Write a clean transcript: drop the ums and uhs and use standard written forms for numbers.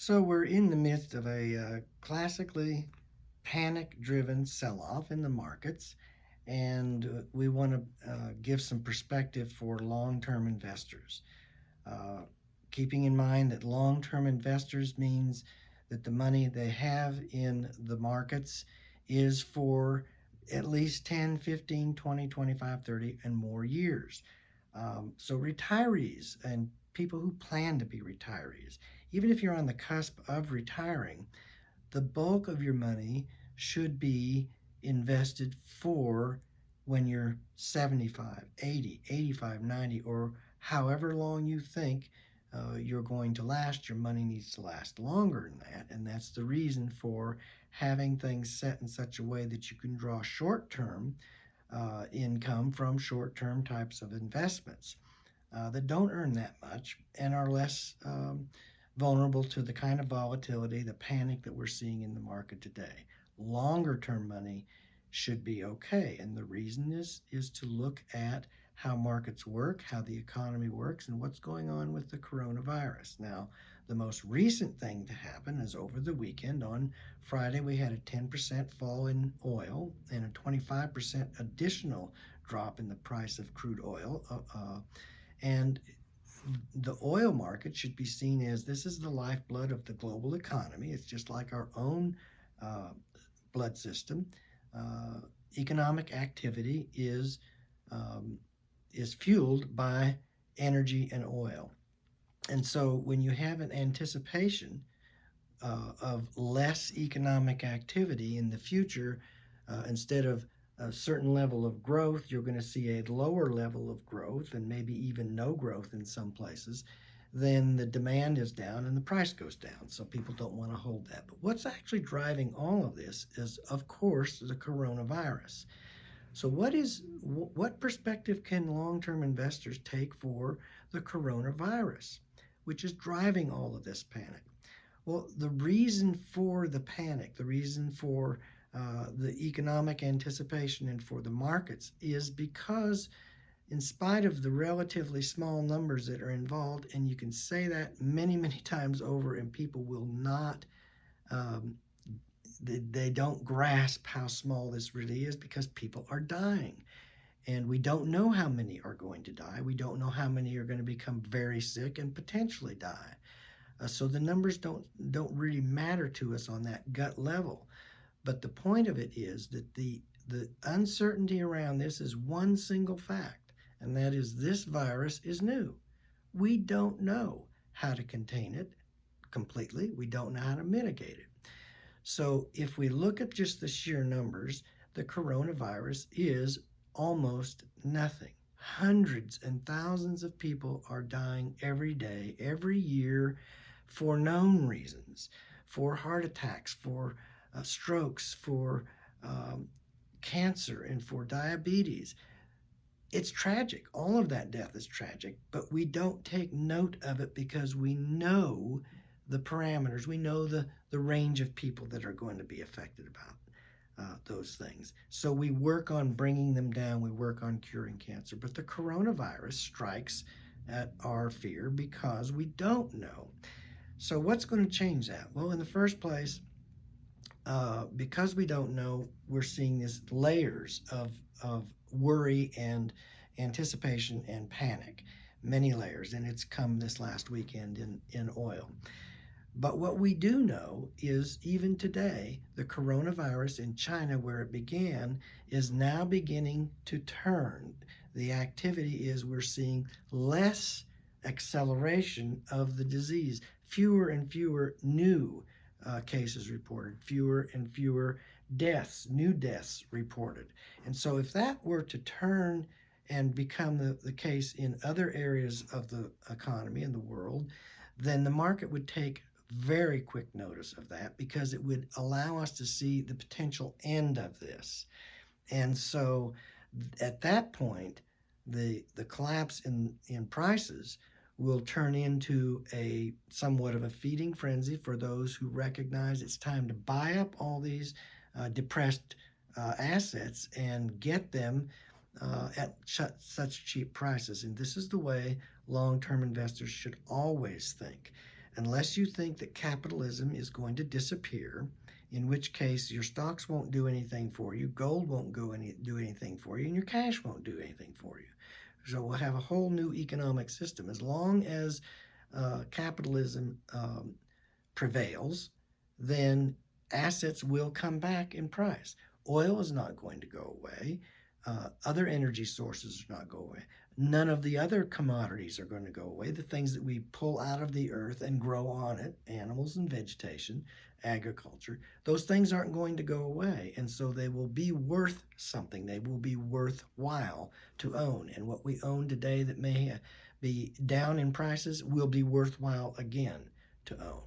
So we're in the midst of a classically panic-driven sell-off in the markets, and we want to give some perspective for long-term investors. Uh, Keeping in mind that long-term investors means that the money they have in the markets is for at least 10, 15, 20, 25, 30, and more years. So retirees and people who plan to be retirees, even if you're on the cusp of retiring, the bulk of your money should be invested for when you're 75, 80, 85, 90, or however long you think you're going to last. Your money needs to last longer than that. And that's the reason for having things set in such a way that you can draw short term income from short term types of investments that don't earn that much and are less vulnerable to the kind of volatility, the panic that we're seeing in the market today. Longer term money should be okay. And the reason is to look at how markets work, how the economy works, and what's going on with the coronavirus. Now, the most recent thing to happen is over the weekend on Friday, we had a 10% fall in oil and a 25% additional drop in the price of crude oil. And the oil market should be seen as this is the lifeblood of the global economy. It's just like our own uh, blood system. Uh, Economic activity um, is fueled by energy and oil. And so when you have an anticipation of less economic activity in the future, instead of a certain level of growth, you're going to see a lower level of growth and maybe even no growth in some places. Then the demand is down and the price goes down. So people don't want to hold that. But what's actually driving all of this is, of course, the coronavirus. So what perspective can long-term investors take for the coronavirus, which is driving all of this panic? Well, the reason for the panic, the reason for the economic anticipation and for the markets is because, in spite of the relatively small numbers that are involved, and you can say that many, many times over, and people will not, um, they don't grasp how small this really is because people are dying. And we don't know how many are going to die. We don't know how many are going to become very sick and potentially die. So the numbers don't really matter to us on that gut level. But the point of it is that the uncertainty around this is one single fact, and that is this virus is new. We don't know how to contain it completely. We don't know how to mitigate it. So if we look at just the sheer numbers, the coronavirus is almost nothing. Hundreds and thousands of people are dying every day, every year, for known reasons, for heart attacks, for strokes, for um, cancer, and for diabetes. It's tragic. All of that death is tragic, but we don't take note of it because we know the parameters. We know the range of people that are going to be affected about those things. So we work on bringing them down. We work on curing cancer. But the coronavirus strikes at our fear because we don't know. So what's going to change that? Well, in the first place, because we don't know, we're seeing these layers of worry and anticipation and panic, many layers, and it's come this last weekend in oil. But what we do know is even today, the coronavirus in China, where it began, is now beginning to turn. The activity is we're seeing less acceleration of the disease, fewer and fewer new cases reported, fewer and fewer deaths, new deaths reported. And so if that were to turn and become the case in other areas of the economy and the world, then the market would take very quick notice of that because it would allow us to see the potential end of this. And so at that point, the collapse in prices will turn into a somewhat of a feeding frenzy for those who recognize it's time to buy up all these depressed assets and get them at such cheap prices. And this is the way long-term investors should always think. unless you think that capitalism is going to disappear, in which case your stocks won't do anything for you, gold won't do anything for you, and your cash won't do anything for you. So we'll have a whole new economic system. As long as capitalism prevails, then assets will come back in price. Oil is not going to go away. Other energy sources are not going away. None of the other commodities are going to go away. The things that we pull out of the earth and grow on it, animals and vegetation, agriculture, those things aren't going to go away. And so they will be worth something. They will be worthwhile to own. And what we own today that may be down in prices will be worthwhile again to own.